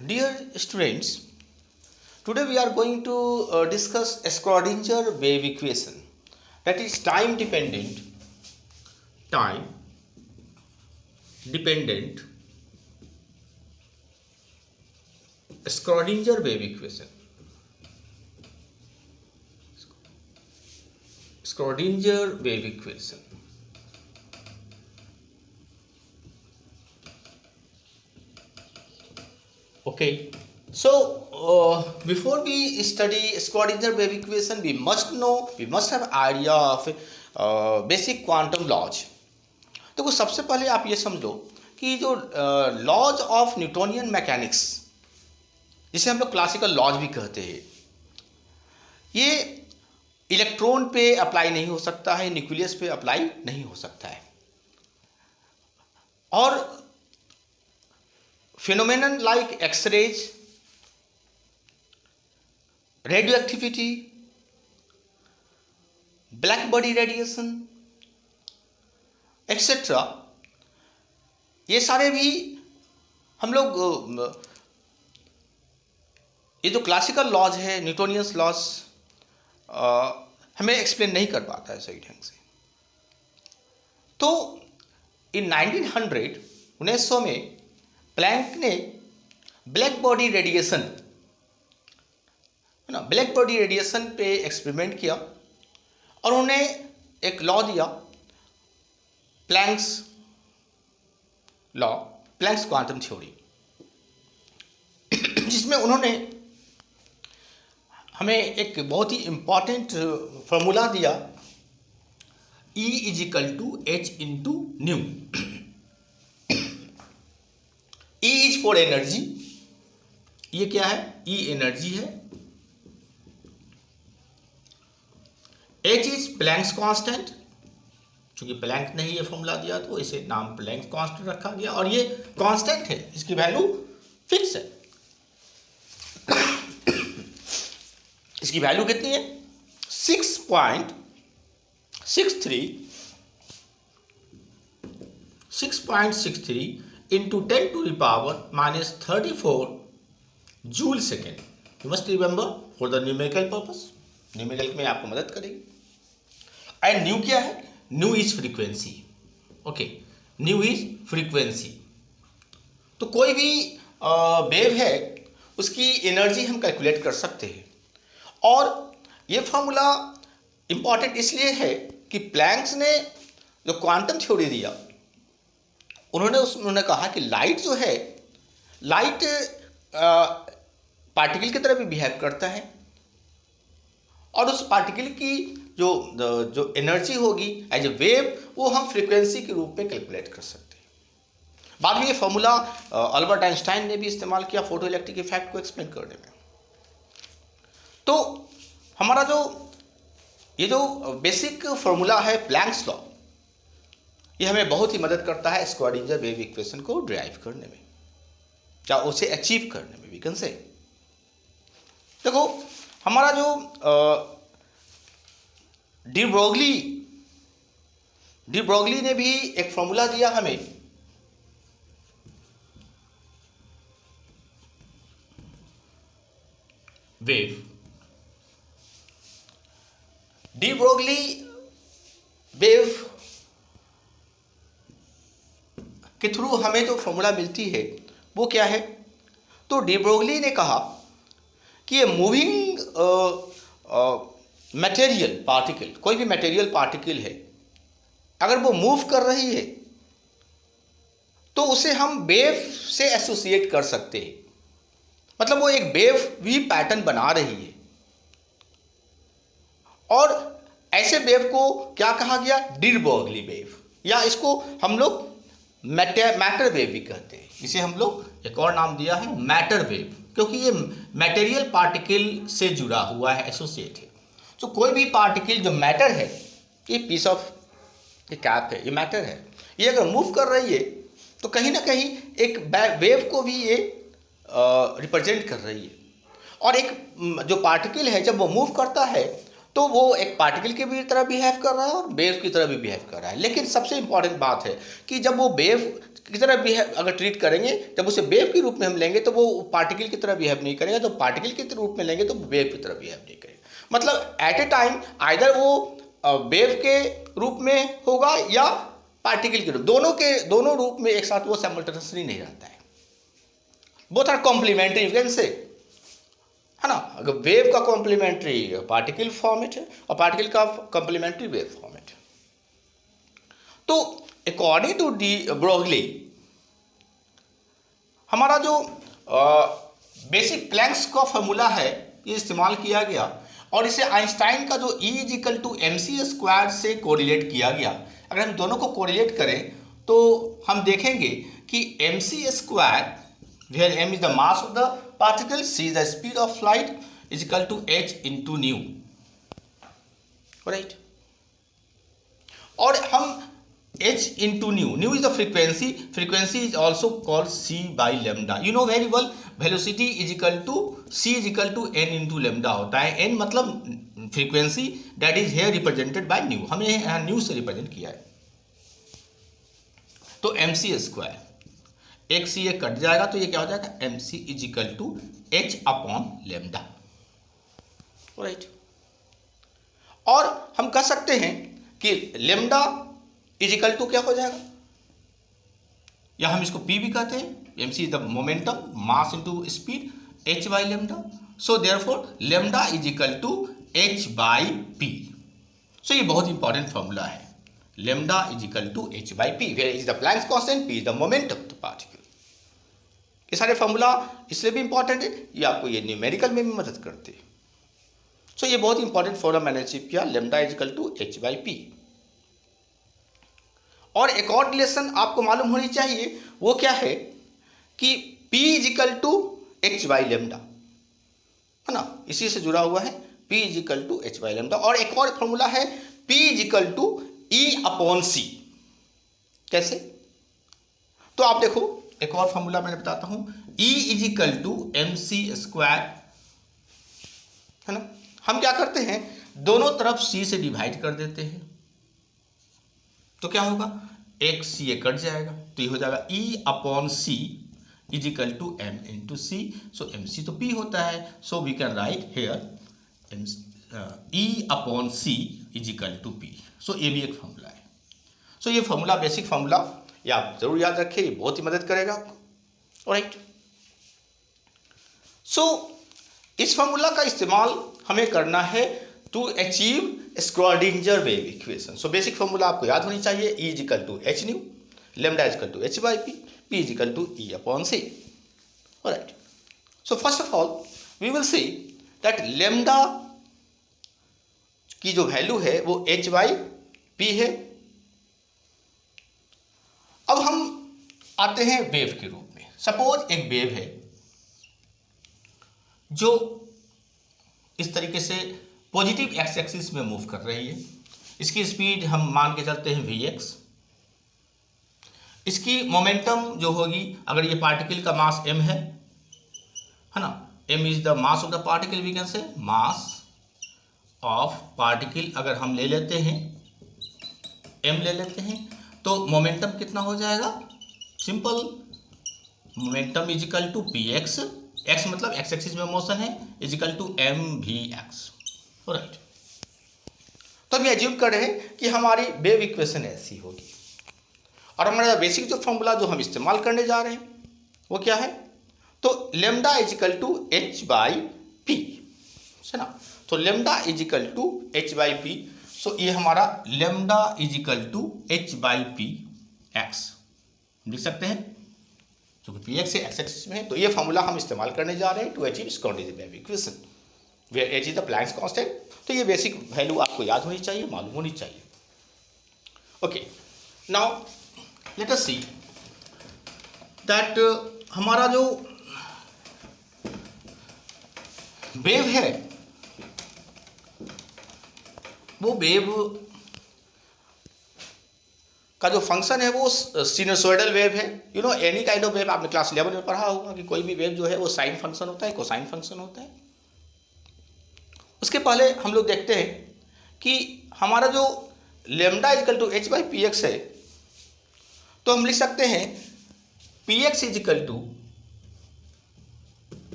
Dear students, today we are going to discuss Schrodinger wave equation, that is time dependent Schrodinger wave equation. Schrodinger wave equation. Okay, so before we study Schrodinger wave equation, we must have idea of basic quantum laws. तो सबसे पहले आप ये समझो कि जो laws of Newtonian mechanics, जिसे हम लोग क्लासिकल लॉज भी कहते हैं, ये इलेक्ट्रॉन पे अप्लाई नहीं हो सकता है, न्यूक्लियस पे अप्लाई नहीं हो सकता है, और phenomenon like X-rays, radioactivity, black body radiation, etc. ये सारे भी हम लोग ये जो क्लासिकल लॉज है, न्यूटोनियंस लॉज, हमें एक्सप्लेन नहीं कर पाता है सही ढंग से. तो इन 1900 में प्लैंक ने ब्लैक बॉडी रेडिएशन पे एक्सपेरिमेंट किया और उन्होंने एक लॉ दिया, प्लैंक्स क्वांटम थ्योरी, जिसमें उन्होंने हमें एक बहुत ही इंपॉर्टेंट फॉर्मूला दिया, E = H × new. E is for energy. ये क्या है? E एनर्जी है. H is Planck's constant. चूंकि प्लैंक ने ही ये फॉर्मूला दिया तो इसे नाम प्लैंक्स कांस्टेंट रखा गया, और ये कांस्टेंट है, इसकी वैल्यू फिक्स है. इसकी वैल्यू कितनी है? 6.63 into 10⁻³ 34 joule second. You must remember for the numerical purpose. Numerical में आपको मदद करेगी. एंड न्यू क्या है? New is frequency. Okay, new is frequency. तो कोई भी वेव है, उसकी एनर्जी हम कैलकुलेट कर सकते हैं, और ये फॉर्मूला इंपॉर्टेंट इसलिए है कि प्लैंक्स ने जो क्वांटम थ्योरी दिया, उन्होंने कहा कि लाइट जो है, लाइट पार्टिकल की तरह भी बिहेव करता है, और उस पार्टिकल की जो एनर्जी होगी एज ए वेव, वो हम फ्रीक्वेंसी के रूप में कैलकुलेट कर सकते हैं. बाद में ये फॉर्मूला अल्बर्ट आइंस्टाइन ने भी इस्तेमाल किया फोटो इलेक्ट्रिक इफेक्ट को एक्सप्लेन करने में. तो हमारा ये जो बेसिक फॉर्मूला है प्लैंक्स लॉ, ये हमें बहुत ही मदद करता है स्क्वाडिंजर वेव इक्वेशन को ड्राइव करने में, या उसे अचीव करने में भी कैन से. देखो, हमारा जो डी ब्रोगली ने भी एक फॉर्मूला दिया हमें, वेव. डी ब्रोगली वेव के थ्रू हमें जो फॉर्मूला मिलती है वो क्या है? तो डी ब्रोगली ने कहा कि ये मूविंग मटेरियल पार्टिकल, कोई भी मटेरियल पार्टिकल है, अगर वो मूव कर रही है तो उसे हम वेव से एसोसिएट कर सकते हैं. मतलब वो एक वेव भी पैटर्न बना रही है, और ऐसे वेव को क्या कहा गया? डी ब्रोगली वेव, या इसको हम लोग मैटर वेव भी कहते हैं. इसे हम लोग एक और नाम दिया है मैटर वेव, क्योंकि ये मटेरियल पार्टिकल से जुड़ा हुआ है, एसोसिएट है. तो कोई भी पार्टिकल जो मैटर है, ये पीस ऑफ ये कैप है, ये मैटर है, ये अगर मूव कर रही है तो कहीं ना कहीं एक वेव को भी ये रिप्रेजेंट कर रही है. और एक जो पार्टिकल है, जब वो मूव करता है तो वो एक पार्टिकल की भी तरह बिहेव कर रहा है और वेव की तरह भी बिहेव कर रहा है. लेकिन सबसे इंपॉर्टेंट बात है कि जब वो वेव की तरह बिहेव अगर ट्रीट करेंगे, जब उसे वेव के रूप में हम लेंगे तो वो पार्टिकल की तरह बिहेव नहीं करेगा, तो पार्टिकल के रूप में लेंगे तो वेव की तरह बिहेव नहीं करेगा। मतलब एट ए टाइम आइदर वो वेव के रूप में होगा या पार्टिकल के रूप, दोनों रूप में एक साथ वो साइमल्टेनियसली नहीं रहता है। Both are complementary you can say, है ना। अगर वेव का कॉम्प्लीमेंट्री पार्टिकल फॉर्मेट है और पार्टिकल का कॉम्प्लीमेंट्री वेव फॉर्मेट है। तो अकॉर्डिंग टू डी ब्रोगली हमारा जो बेसिक प्लैंक्स का फॉर्मूला है ये इस्तेमाल किया गया और इसे आइंस्टाइन का जो E = mc² से कोरिलेट किया गया। अगर हम दोनों को कोरिलेट करें तो हम देखेंगे कि mc², where m is the mass of the particle, c is the speed of light, = h into nu, right? और हम h into nu is the frequency is also called c by lambda. You know very well velocity c n into lambda होता है। n मतलब frequency, that is here represented by nu, हमने यहाँ nu से represent किया है। तो mc², एक सी एक कट जाएगा तो ये क्या हो जाएगा, mc = h/λ, राइट। और हम कह सकते हैं कि लैम्डा = क्या हो जाएगा, या हम इसको p भी कहते हैं। mc is the momentum, mass into speed, h/λ, so therefore lambda = h/p। So ये बहुत इंपॉर्टेंट फॉर्मूला है, lambda = h/p, where is the Planck's constant, p is the moment of the particle. ये सारे फॉर्मूला इसलिए भी इंपॉर्टेंट है, ये आपको ये न्यूमेरिकल में भी मदद करते हैं। सो ये बहुत इंपॉर्टेंट फॉर्मूला मैंने अचीव किया, लैम्डा = h/p। और एक और रिलेशन आपको मालूम होनी चाहिए, वो क्या है कि p = h/λ, है ना, इसी से जुड़ा हुआ है, p = h/λ। और एक और फॉर्मूला है p = E/c। कैसे, तो आप देखो एक और फॉर्मूला मैंने बताता हूं, E = mc², है ना। हम क्या करते हैं, दोनों तरफ c से डिवाइड कर देते हैं, तो क्या होगा, एक c कट जाएगा तो ये हो जाएगा E/c = m × c। सो mc तो p होता है, so we can write here E/c = p। So ये भी एक फॉर्मूला है। सो ये फॉर्मूला बेसिक फॉर्मूला ये आप जरूर याद रखें, ये बहुत ही मदद करेगा आपको, राइट। सो इस फॉर्मूला का इस्तेमाल हमें करना है to achieve Schrodinger wave equation. So basic formula आपको याद होनी चाहिए, E = hν, लैम्डा = h/p, p = E/c, right. So first of all we will see that lambda की जो वैल्यू है वो h/p है। अब हम आते हैं वेव के रूप में। सपोज एक वेव है जो इस तरीके से पॉजिटिव एक्स एक्सिस में मूव कर रही है, इसकी स्पीड हम मान के चलते हैं vx। इसकी मोमेंटम जो होगी, अगर ये पार्टिकल का मास m है ना, m is the mass of the particle, we can say mass of particle अगर हम ले लेते हैं, m ले लेते हैं, तो मोमेंटम कितना हो जाएगा, सिंपल, मोमेंटम = px, x मतलब x एक्सिस में मोशन है, = mvx, राइट। तो हम एज्यूम कर रहे हैं कि हमारी वेव इक्वेशन ऐसी होगी और हमारा बेसिक जो फॉर्मूला जो हम इस्तेमाल करने जा रहे हैं वो क्या है, तो लैम्डा = h/p, है ना। तो लैम्डा = h/p, सो ये हमारा लैम्डा = h/px लिख सकते हैं, क्योंकि px से x एक्सिस में है। तो ये फॉर्मूला हम इस्तेमाल करने जा रहे हैं to achieve Schrodinger wave equation, where h is the Planck's constant. तो ये बेसिक वैल्यू आपको याद होनी चाहिए, मालूम होनी चाहिए। Okay, now let us see that हमारा जो वेव है वो वेव का जो फंक्शन है वो सिनुसॉइडल वेव है। You know any kind of wave, आपने क्लास 11 में पढ़ा होगा कि कोई भी वेव जो है वो साइन फंक्शन होता है, कोसाइन फंक्शन होता है। उसके पहले हम लोग देखते हैं कि हमारा जो लैम्डा = h/px है, तो हम लिख सकते हैं पी एक्स इजिकल टू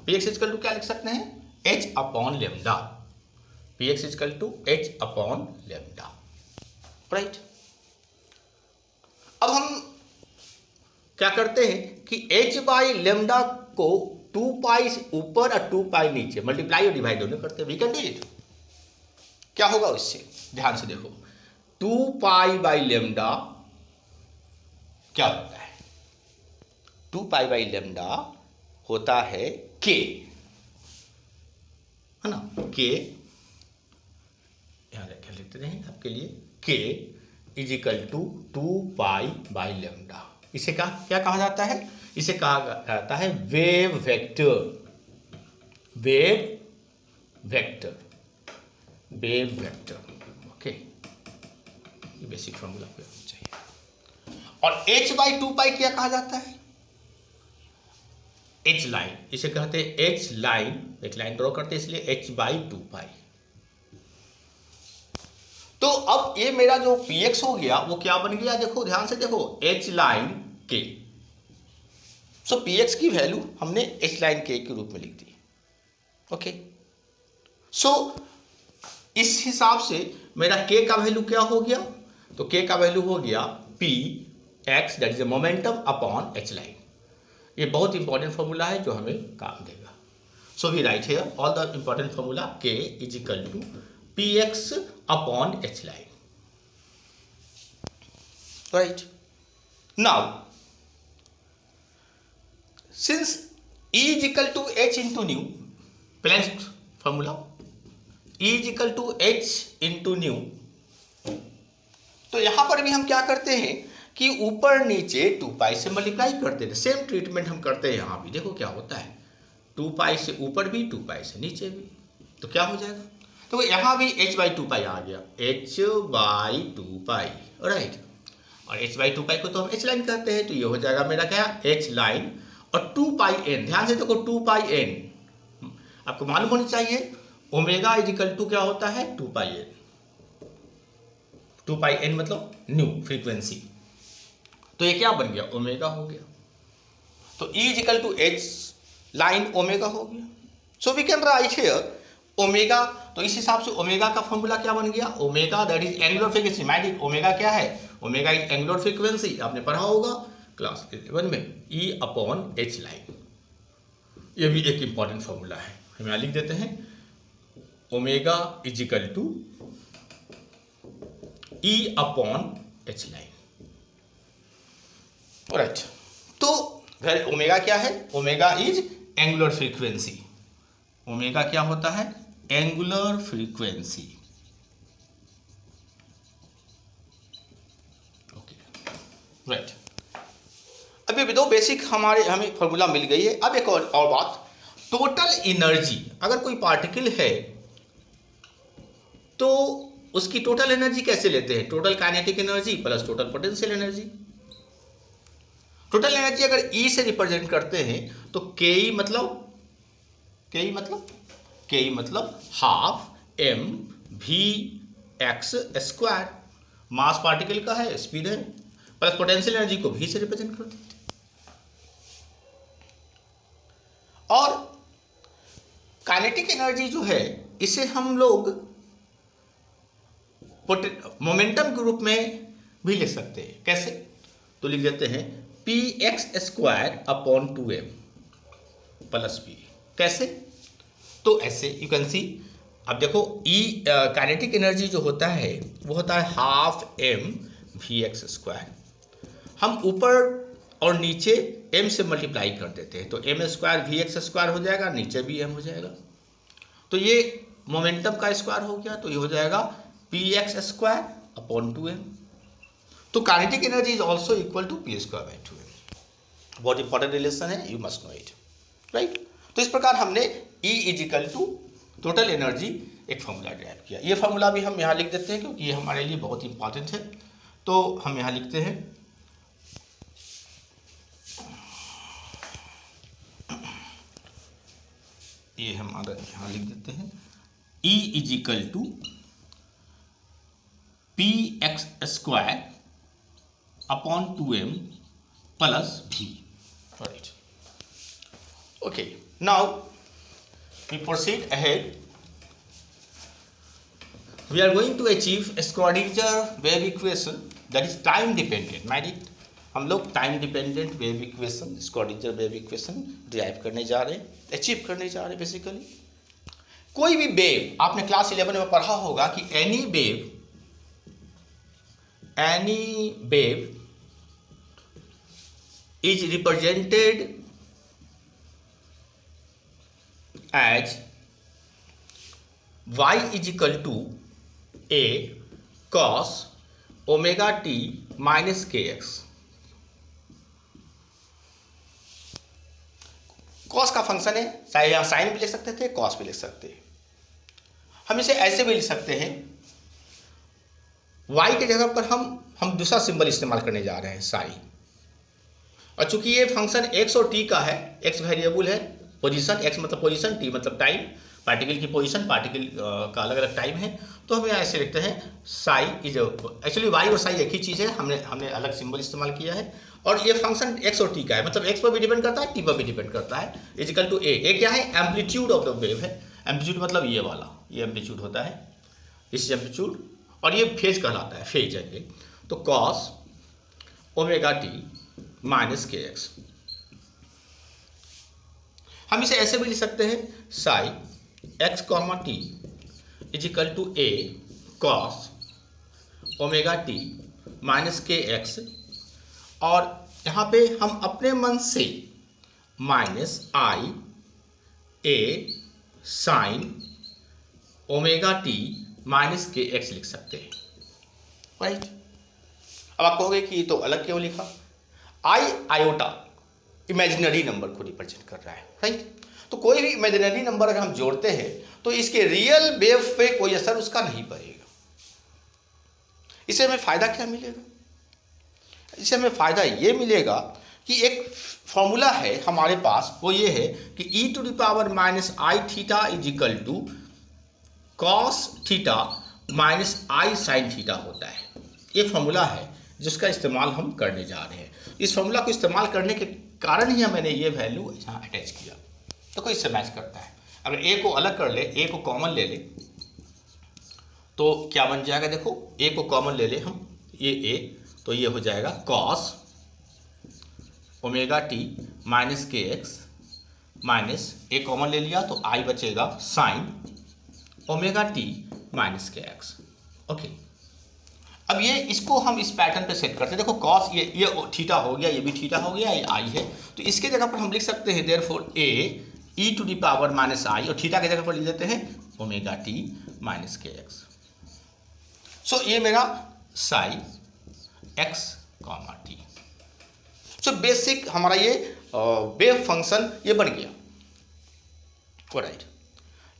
क्या लिख सकते हैं, h upon lambda, p x equal to h upon lambda, right. अब हम क्या करते हैं कि h बाई लेमडा को 2 पाई ऊपर और 2 पाई नीचे मल्टीप्लाई और डिवाइड दोनों करते हैं, वी कैन डू इट। क्या होगा इससे, ध्यान से देखो, 2 पाई बाई लेमडा क्या होता है, 2 पाई बाई लेमडा होता है k, है ना, k यहां लिखते रहें आपके लिए, k equal to 2 pi by lambda. इसे क्या कहा जाता है, इसे कहा जाता है वेव वेक्टर, ओके, ये बेसिक फॉर्मूला आपको याद चाहिए। और h बाई 2 पाई क्या कहा जाता है, h लाइन, इसे कहते हैं h लाइन, एक लाइन ड्रॉ करते हैं इसलिए h बाई 2 पाई। तो अब ये मेरा जो px हो गया वो क्या बन गया, देखो ध्यान से देखो, h लाइन k। सो px की वैल्यू हमने h लाइन k के रूप में लिख दी, ओके। सो इस हिसाब से मेरा k का वैल्यू क्या हो गया, तो k का वैल्यू हो गया px that is a momentum upon h line. ये बहुत इंपॉर्टेंट फॉर्मूला है जो हमें काम देगा। So we write here all the important formula, k is equal to px upon h line, right? Now since E is equal to h into nu, balanced formula, E is equal to h into nu, तो यहां पर भी हम क्या करते हैं कि ऊपर नीचे 2 पाई से मल्टीप्लाई करते हैं, सेम ट्रीटमेंट हम करते हैं यहां भी। देखो क्या होता है, 2 पाई से ऊपर भी 2 पाई से नीचे भी, तो क्या हो जाएगा, तो यहां भी h बाई 2 पाई आ गया, h बाई 2 पाई, राइट। और h बाई 2 पाई को तो हम h लाइन कहते हैं, तो ये हो जाएगा मेरा क्या, h लाइन और 2 पाई n, ध्यान से देखो 2 पाई n आपको मालूम होनी चाहिए, ओमेगा इजिकल टू क्या होता है, 2 पाई n, 2 पाई n मतलब न्यू फ्रीक्वेंसी, तो ये क्या बन गया, ओमेगा हो गया। तो E equal to h line omega हो गया। So we can write here omega, तो इस हिसाब से ओमेगा का फॉर्मूला क्या बन गया, omega that is angular frequency. Mind omega क्या है, ओमेगा इज एंगुलर फ्रीक्वेंसी, आपने पढ़ा होगा क्लास 11 में, E अपॉन h लाइन। ये भी एक इंपॉर्टेंट फॉर्मूला है, हम यहाँ लिख देते हैं, omega is equal to E upon h line, right. तो ओमेगा क्या है, omega is angular frequency, omega क्या होता है, एंगुलर फ्रीक्वेंसी, ओके, राइट। अब ये दो बेसिक हमें फॉर्मूला मिल गई है। अब एक और बात, टोटल एनर्जी, अगर कोई पार्टिकल है तो उसकी टोटल एनर्जी कैसे लेते हैं, total kinetic energy plus total potential energy. Total energy अगर E से रिप्रेजेंट करते हैं तो KE मतलब half m v x square, मास पार्टिकल का है, स्पीड है, प्लस पोटेंशियल एनर्जी को v से रिप्रेजेंट करते हैं। और काइनेटिक एनर्जी जो है इसे हम लोग मोमेंटम के रूप में भी लिख सकते हैं, कैसे, तो लिख देते हैं px square upon 2m plus p, कैसे, तो ऐसे यू कैन सी। अब देखो E काइनेटिक एनर्जी जो होता है वो होता है हाफ m vx स्क्वायर, हम ऊपर और नीचे m से मल्टीप्लाई कर देते हैं, तो m स्क्वायर vx स्क्वायर हो जाएगा, नीचे भी m हो जाएगा, तो ये मोमेंटम का स्क्वायर हो गया, तो ये हो जाएगा px स्क्वायर अपॉन 2m। तो kinetic energy is also equal to p square by 2m। बहुत इंपॉर्टेंट रिलेशन है, you must know it, right. तो इस प्रकार हमने E equal to total energy एक फॉर्मूला ड्राइव किया। ये फॉर्मूला भी हम यहाँ लिख देते हैं क्योंकि ये हमारे लिए बहुत इंपॉर्टेंट है, तो हम यहाँ लिखते हैं ये हमारा यहाँ लिख देते हैं E equal to px square upon 2m plus v, Right. Okay. Now we proceed ahead. We are going to achieve Schrödinger wave equation that is time dependent. माइडिट हम लोग time dependent wave equation Schrodinger wave equation derive करने जा रहे हैं, achieve करने जा रहे हैं। बेसिकली कोई भी वेव, आपने क्लास 11 में पढ़ा होगा कि any wave is represented as y is equal to a cos omega t minus kx। Cos का फंक्शन है, या साइन भी लिख सकते थे, कॉस भी लिख सकते हैं। हम इसे ऐसे भी लिख सकते हैं, y के जगह पर हम दूसरा सिंबल इस्तेमाल करने जा रहे हैं, साइन। और चूंकि ये फंक्शन x और t का है, x वेरिएबल है, पोजीशन, x मतलब पोजीशन, t मतलब टाइम, पार्टिकल की पोजीशन, पार्टिकल का अलग अलग टाइम है, तो हम यहाँ ऐसे लिखते हैं साई इज, एक्चुअली y और साई एक ही चीज़ है, हमने अलग सिंबल इस्तेमाल किया है। और ये फंक्शन x और t का है, मतलब x पर भी डिपेंड करता है, t पर भी डिपेंड करता है। इज इक्वल टू a क्या है, एम्पलीट्यूड ऑफ द वेव है। एम्पलीट्यूड मतलब ये वाला, ये एम्पलीट्यूड होता है, इस एम्पलीट्यूड, और ये फेज कहलाता है, फेज एंगल। तो cos omega t minus k x. हम इसे ऐसे भी लिख सकते हैं, psi x comma t is equal to a cos omega t minus k x. और यहाँ पे हम अपने मन से minus i a sine omega t minus k x लिख सकते हैं। राइट। अब आप कहोगे कि तो अलग क्यों लिखा? आई आयोटा इमेजिनरी नंबर को रिप्रेजेंट कर रहा है। राइट। तो कोई भी इमेजिनरी नंबर अगर हम जोड़ते हैं तो इसके रियल वेव पे कोई असर उसका नहीं पड़ेगा। इससे हमें फायदा क्या मिलेगा? इससे हमें फायदा ये मिलेगा कि एक फॉर्मूला है हमारे पास, वो ये है कि e to the power minus i theta is equal to cos theta minus i sine theta होता है। ये फॉर्मूला है जिसका इस्तेमाल हम करने जा रहे हैं। इस फॉर्मूला को इस्तेमाल करने के कारण ही मैंने ये वैल्यू यहाँ अटैच किया, तो कोई इससे मैच करता है। अगर ए को अलग कर ले, ए को कॉमन ले ले, तो क्या बन जाएगा? देखो, ए को कॉमन ले ले हम, ये ए, तो ये हो जाएगा cos omega t minus k x minus, ए कॉमन ले लिया तो आई बचेगा sign omega t minus k x. Okay, अब ये इसको हम इस पैटर्न पे सेट करते हैं। देखो कॉस ये थीटा हो गया, ये भी थीटा हो गया, ये आई है, तो इसके जगह पर हम लिख सकते हैं therefore a e to the power minus i, और थीटा के जगह पर लिख देते हैं omega t minus k x. So ये मेरा psi x comma t. So basic हमारा ये वेव फंक्शन ये बन गया। राइट।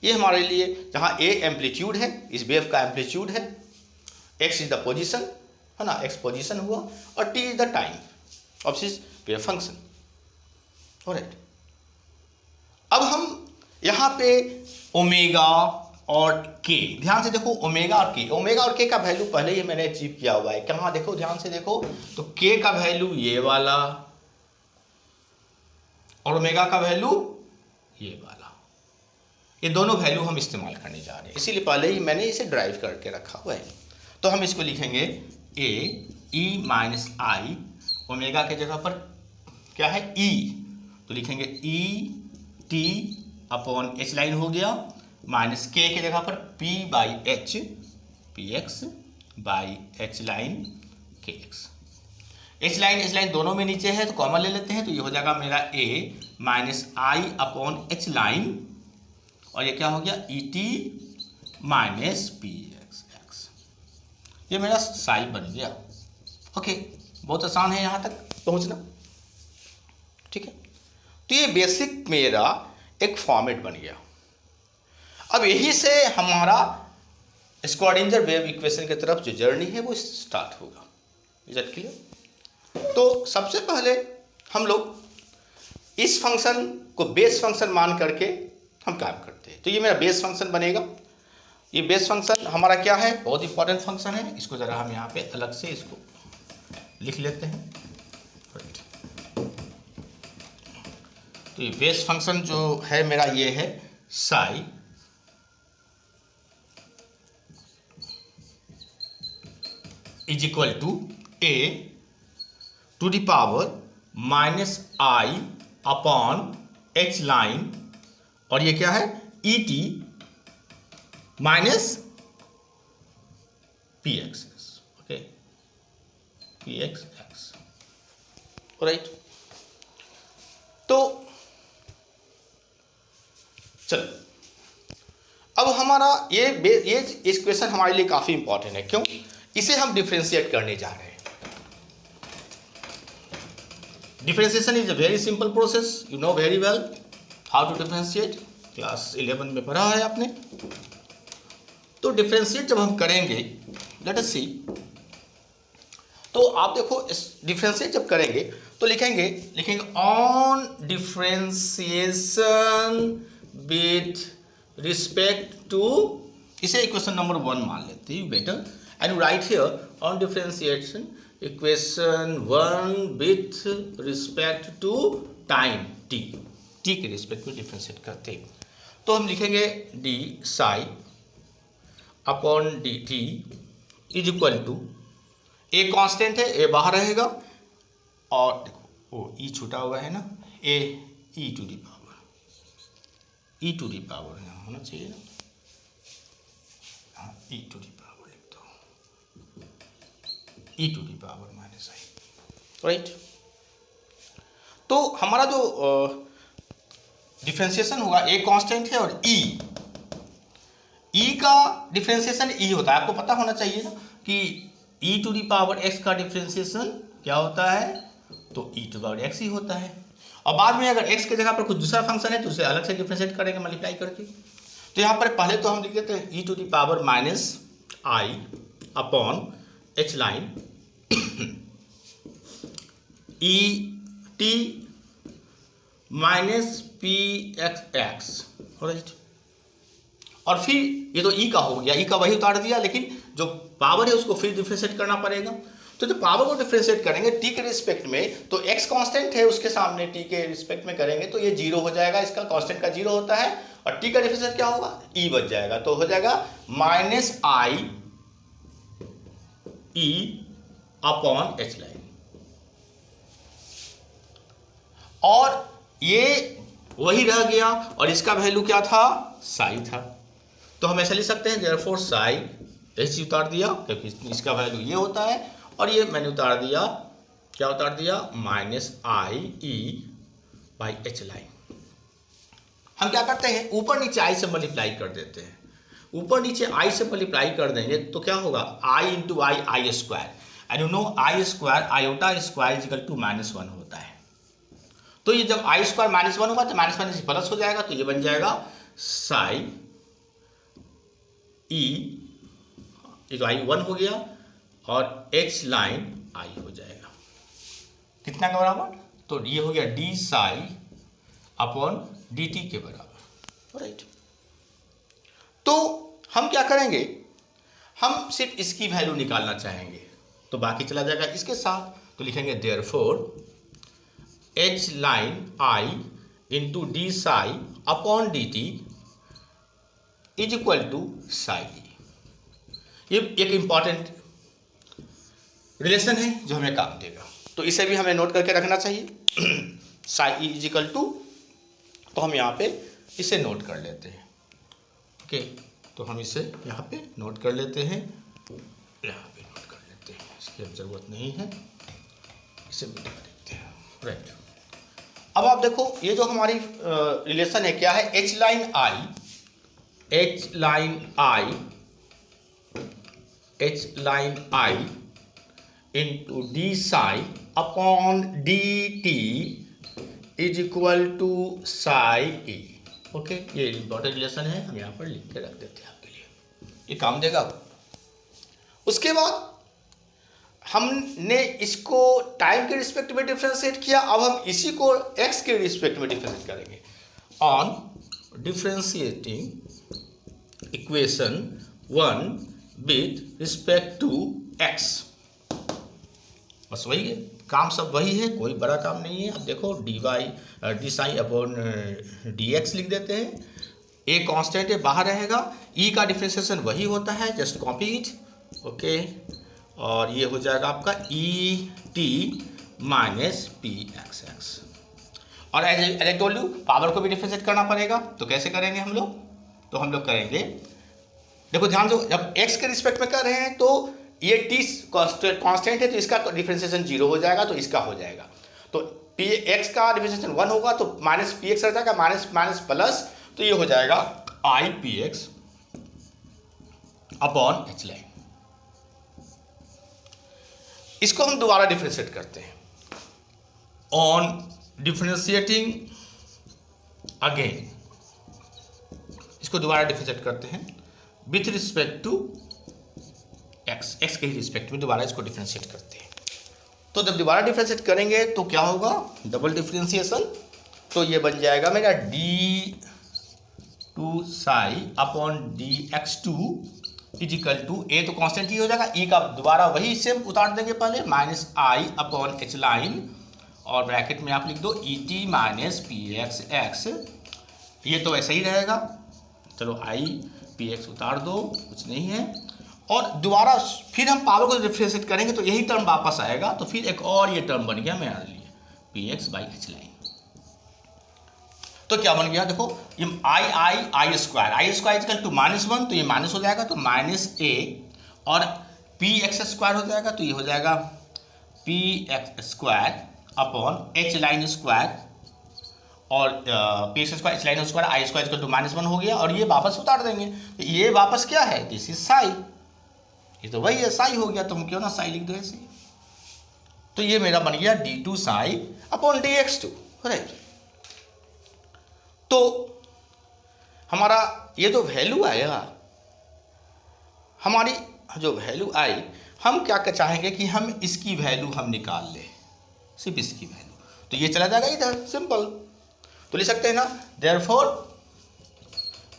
ये हमारे लिए जहाँ ए एम्पलीट्यूड है, इस वेव का एम्पलीट्यूड है, x इज द पोजीशन है ना, x पोजीशन हुआ, और t is the time of this wave function. Alright. अब हम यहाँ पे ओमेगा और k, ध्यान से देखो, ओमेगा और k का वैल्यू पहले ही मैंने अचीव किया हुआ है। कहाँ देखो, ध्यान से देखो, तो k का वैल्यू ये वाला और ओमेगा का वैल्यू ये वाला, ये दोनों वैल्यू हम इस्तेमाल करने जा रहे हैं, इसीलिए पहले ही मैंने इसे ड्राइव करके रखा हुआ है। तो हम इसको लिखेंगे ए ई माइनस आई, ओमेगा के जगह पर क्या है ई, तो लिखेंगे E T upon h line हो गया, माइनस के जगह पर P by H, P x by H line के एक्स। एच लाइन दोनों में नीचे है तो कॉमन ले लेते हैं, तो ये हो जाएगा मेरा ए minus i upon h line, और ये क्या हो गया ई t minus p x x. ये मेरा साई बन गया। ओके, बहुत आसान है यहाँ तक पहुँचना। ठीक है, तो ये बेसिक मेरा एक फॉर्मेट बन गया। अब यही से हमारा स्क्रॉडिंजर वेव इक्वेशन की तरफ जो जर्नी है वो स्टार्ट होगा। Is that clear? तो सबसे पहले हम लोग इस फंक्शन को बेस फंक्शन मान करके हम काम करते हैं। तो ये मेरा बेस फंक्शन बनेगा। ये बेस फंक्शन हमारा क्या है, बहुत इंपॉर्टेंट फंक्शन है। इसको ज़रा हम यहाँ पे अलग से इसको लिख लेते हैं। तो ये बेस फंक्शन जो है मेरा ये है psi is equal to a to the power minus i upon h line, और ये क्या है E t minus p x, okay, p x x, right. तो चलो अब हमारा ये इक्वेशन हमारे लिए काफी इंपॉर्टेंट है। क्यों? इसे हम डिफरेंशिएट करने जा रहे हैं। Differentiation is a very simple process, you know very well how to differentiate, class 11 में पढ़ा है आपने। तो डिफरेंशिएट जब हम करेंगे, लेट अस सी, तो आप देखो इस डिफरेंशिएट जब करेंगे तो लिखेंगे on differentiation with respect to, इसे इक्वेशन नंबर 1 मान लेते हैं better, and right here on differentiation equation 1 with respect to time t, t के रिस्पेक्ट में डिफरेंशिएट करते हैं। तो हम लिखेंगे d psi upon d t is equal to, a constant है, ए बाहर रहेगा, और देखो वो ई छूटा हुआ है ना, a e to the power, e to the power यहाँ होना चाहिए ना, हाँ ई टू दी पावर लिख दो, e to the power minus i, right. तो हमारा जो डिफरेंशिएशन होगा, ए कांस्टेंट है और ई का डिफरेंशिएशन ई होता है, आपको पता होना चाहिए ना कि ई टू दी पावर एक्स का डिफरेंशिएशन क्या होता है, तो ई टू पावर एक्स ही होता है। और बाद में अगर एक्स की जगह पर कुछ दूसरा फंक्शन है तो उसे अलग से डिफरेंशिएट करेंगे मल्टीप्लाई करके। तो यहाँ पर पहले तो हम लिख देते हैं e to the power minus i upon h line e t minus p x x, right. और फिर ये तो ई का हो गया, ई का वही उतार दिया, लेकिन जो पावर है उसको फिर डिफरेंशिएट करना पड़ेगा। तो जब पावर को डिफरेंशिएट करेंगे टी के रिस्पेक्ट में, तो एक्स कांस्टेंट है उसके सामने टी के रिस्पेक्ट में करेंगे तो ये जीरो हो जाएगा, इसका कांस्टेंट का जीरो होता है, और टी का डिफरेंशिएट क्या होगा, ई बच जाएगा, तो हो जाएगा माइनस आई ई अपॉन एच लाइन। और ये वही रह गया, और इसका वैल्यू क्या था, साई था। तो हम ऐसा लिख सकते हैं देयरफॉर साई, ऐसे उतार दिया क्योंकि इसका वैल्यू ये होता है, और ये मैंने उतार दिया, क्या उतार दिया, minus I E by H line. हम क्या करते हैं, ऊपर नीचे आई से मल्टीप्लाई कर देते हैं, ऊपर नीचे आई से मल्टीप्लाई कर देंगे तो क्या होगा, i into i, i square, and you know i square iota square is equal to -1 होता है। तो ये जब आई स्क्वायर -1 होगा तो -1 प्लस हो जाएगा, तो ये बन जाएगा साई ई, ये तो आई 1 हो गया, और एच लाइन आई हो जाएगा, कितना के बराबर, तो ये हो गया D psi upon d T के बराबर, राइट। तो हम क्या करेंगे, हम सिर्फ इसकी वैल्यू निकालना चाहेंगे, तो बाकी चला जाएगा इसके साथ, तो लिखेंगे therefore h line i into d psi upon d t is equal to psi. ये एक इंपॉर्टेंट रिलेशन है जो हमें काम देगा, तो इसे भी हमें नोट करके रखना चाहिए, साई इज इक्वल टू, तो हम यहाँ पे इसे नोट कर लेते हैं, ओके। तो हम इसे यहाँ पे नोट कर लेते हैं, यहाँ पे नोट कर लेते हैं, इसकी अब जरूरत नहीं है, इसे मिटा देते हैं, राइट। अब आप देखो ये जो हमारी रिलेशन है क्या है, h line i, h line i, h line i into d psi upon d t is equal to psi E, okay. ये इंपॉर्टेंट रिलेशन है, हम यहाँ पर लिख के रख देते हैं आपके लिए, ये काम देगा। उसके बाद हमने इसको टाइम के रिस्पेक्ट में डिफरेंशिएट किया, अब हम इसी को एक्स के रिस्पेक्ट में डिफरेंशिएट करेंगे, on differentiating equation 1 with respect to x, बस वही काम सब वही है, कोई बड़ा काम नहीं है। अब देखो D psi upon d x लिख देते हैं। ए कांस्टेंट है, बाहर रहेगा। ई का डिफरेंशिएशन वही होता है, जस्ट कॉपी इट, ओके। और ये हो जाएगा आपका e t minus p x x. और as I told you, power को भी डिफरेंशिएट करना पड़ेगा। तो कैसे करेंगे हम लोग? तो हम लोग करेंगे, देखो ध्यान दो, जब x के रिस्पेक्ट में कर रहे हैं तो ये t कांस्टेंट है, तो इसका डिफरेंशिएशन 0 हो जाएगा, तो इसका हो जाएगा। तो पी एक्स का डिफरेंशिएशन 1 होगा, तो माइनस पी एक्स रह जाएगा, माइनस माइनस प्लस, तो ये हो जाएगा I P x upon h line. इसको हम दोबारा डिफरेंशिएट करते हैं। ऑन डिफरेंशिएटिंग अगेन, इसको दोबारा डिफरेंशिएट करते हैं with respect to x, x के ही रिस्पेक्ट में दोबारा इसको डिफरेंशिएट करते हैं। तो जब दोबारा डिफरेंशिएट करेंगे तो क्या होगा? Double differentiation. तो ये बन जाएगा मेरा d two psi upon d x two is equal to, ए तो कांस्टेंट ही हो जाएगा, ई का दोबारा वही सेम उतार देंगे पहले, minus i upon h line, और ब्रैकेट में आप लिख दो ई t minus p x x. ये तो ऐसा ही रहेगा, चलो आई पी एक्स उतार दो, कुछ नहीं है। और दोबारा फिर हम पावर को डिफरेंशिएट करेंगे तो यही टर्म वापस आएगा, तो फिर एक और ये टर्म बन गया मेरे लिए P x by H line. तो क्या बन गया? देखो ये आई स्क्वायर इक्वल टू -1, तो ये माइनस हो जाएगा, तो माइनस ए, और पी एक्स स्क्वायर हो जाएगा, तो ये हो जाएगा p x square upon h line square, और p x square h line square i square equal to -1 हो गया, और ये वापस उतार देंगे। तो ये वापस क्या है? दिस इज साई, ये तो वही है, साई हो गया, तो हम क्यों ना साई लिख दो ऐसे। तो ये मेरा बन गया d two psi upon d x two, right. तो हमारा ये जो वैल्यू आएगा, हमारी जो वैल्यू आई, हम क्या चाहेंगे कि हम इसकी वैल्यू हम निकाल लें, सिर्फ इसकी वैल्यू। तो ये चला जाएगा इधर, सिंपल। तो लिख सकते हैं ना, therefore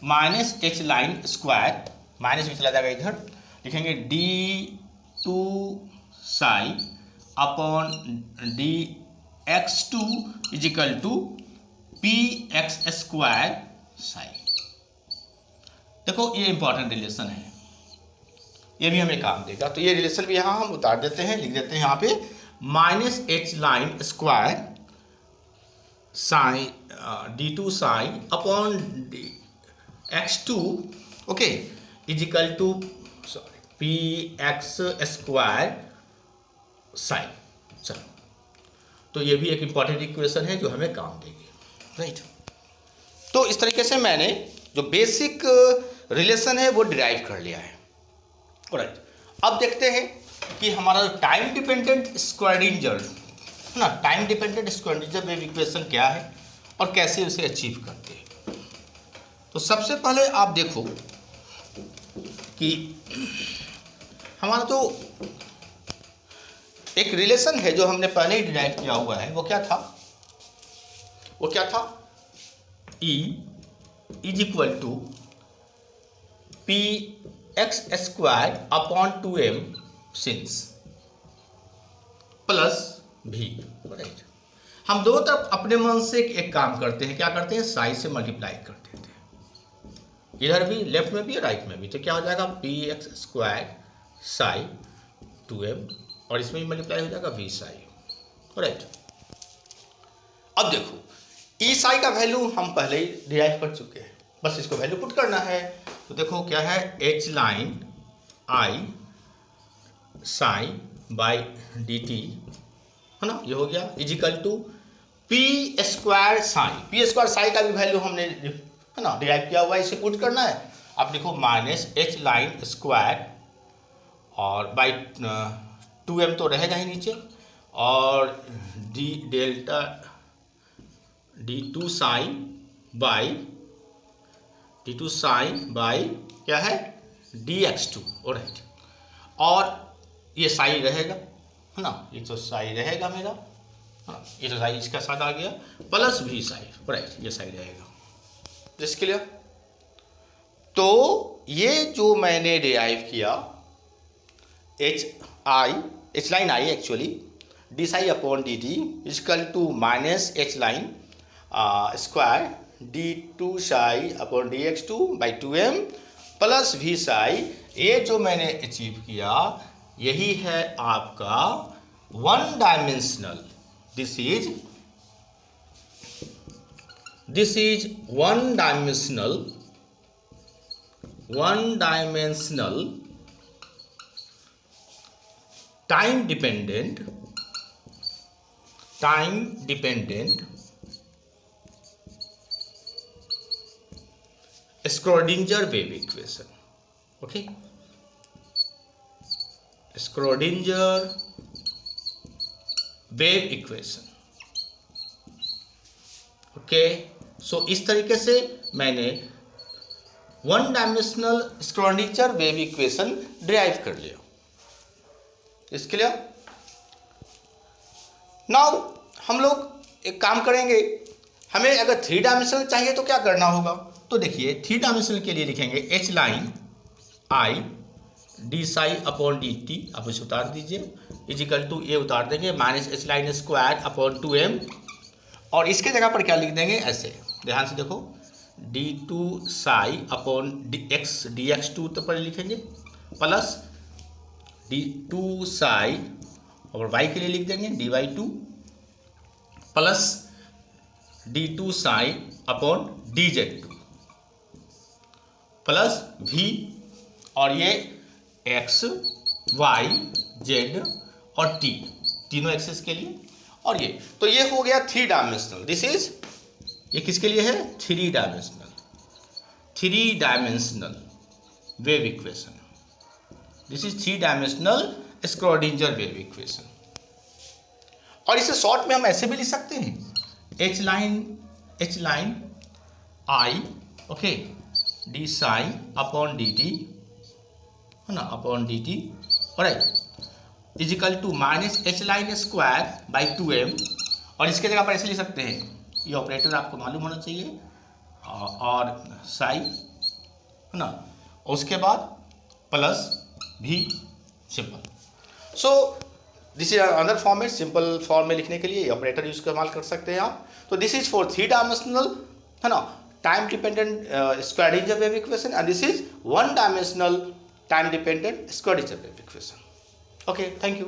minus h line square, minus भी चला जाएगा इधर, लिखेंगे d two psi upon d x two is equal to p x square psi. देखो ये इंपॉर्टेंट रिलेशन है, ये भी हमें काम देगा। तो ये रिलेशन भी यहाँ हम उतार देते हैं, लिख देते हैं यहाँ पे minus h line square psi d two psi upon d x two, okay, equal to p x square psi. चलो, तो ये भी एक इंपॉर्टेंट इक्वेशन है जो हमें काम देगी, राइट। तो इस तरीके से मैंने जो बेसिक रिलेशन है वो डिराइव कर लिया है, राइट। अब देखते हैं कि हमारा टाइम डिपेंडेंट स्क्वाड्रेंजर है ना, टाइम डिपेंडेंट स्क्वाड्रेंजर वेव इक्वेशन क्या है और कैसे उसे अचीव करते हैं। तो सबसे पहले आप देखो कि हमारा तो एक रिलेशन है जो हमने पहले ही डिराइव किया हुआ है, वो क्या था? E is equal to p x square upon 2m since plus भी, राइट। हम दोनों तरफ अपने मन से एक काम करते हैं, क्या करते हैं? साई से मल्टीप्लाई कर देते हैं, इधर भी, लेफ्ट में भी राइट में भी। तो क्या हो जाएगा? P x square Sai 2m, और इसमें भी मल्टीप्लाई हो जाएगा वी साई, राइट। अब देखो ई साई का वैल्यू हम पहले ही डिराइव कर चुके हैं, बस इसको वैल्यू पुट करना है। तो देखो क्या है, h line i psi by d t, है ना, ये हो गया, equal to p square psi. P square psi का भी वैल्यू हमने, है ना, डिराइव किया हुआ है, इसे पुट करना है। अब देखो माइनस एच लाइन स्क्वायर और बाई 2m तो रहेगा ही नीचे, और d delta d two psi by क्या है? D x two, right. और ये साई रहेगा, है ना, ये तो साई रहेगा मेरा, हाँ, ये तो साई इसका साथ आ गया, प्लस भी साई, राइट, ये साई रहेगा। This clear? तो ये जो मैंने डिराइव किया h line i actually d psi upon d t is equal to minus h line square d two psi upon d x two by two m plus v psi. ये जो मैंने achieve किया यही है आपका one dimensional, this is one dimensional time dependent Schrodinger wave equation. Okay, Schrodinger wave equation. Okay, so इस तरीके से मैंने one dimensional Schrödinger wave equation derive कर लिया। इसके लिए नाउ हम लोग एक काम करेंगे, हमें अगर थ्री डायमेंशनल चाहिए तो क्या करना होगा। तो देखिए थ्री डायमेंशनल के लिए लिखेंगे h line i d psi upon d t, आप इसे उतार दीजिए, इजिकल टू ये उतार देंगे minus h line square upon two m, और इसके जगह पर क्या लिख देंगे ऐसे, ध्यान से देखो, d two psi upon d x two तो पर लिखेंगे प्लस डी टू साई और वाई के लिए लिख देंगे d y two plus d two psi upon d z two plus v, और ये एक्स वाई जेड और टी तीनों एक्सेस के लिए, और ये तो ये हो गया थ्री डायमेंशनल। दिस इज, ये किसके लिए है, three dimensional wave equation. This is three dimensional Schrödinger wave equation. और इसे शॉर्ट में हम ऐसे भी लिख सकते हैं, h line i okay d psi upon d t है ना, upon d t right is equal to minus h line square by two m, और इसके जगह पर ऐसे लिख सकते हैं, ये ऑपरेटर आपको मालूम होना चाहिए, और साई है ना, उसके बाद प्लस भी simple. So this is another format, simple form में लिखने के लिए ऑपरेटर यूज इस्तेमाल कर सकते हैं आप। तो this is for three dimensional है ना time dependent Schrodinger wave equation, and this is one dimensional time dependent Schrodinger wave equation. Okay, thank you.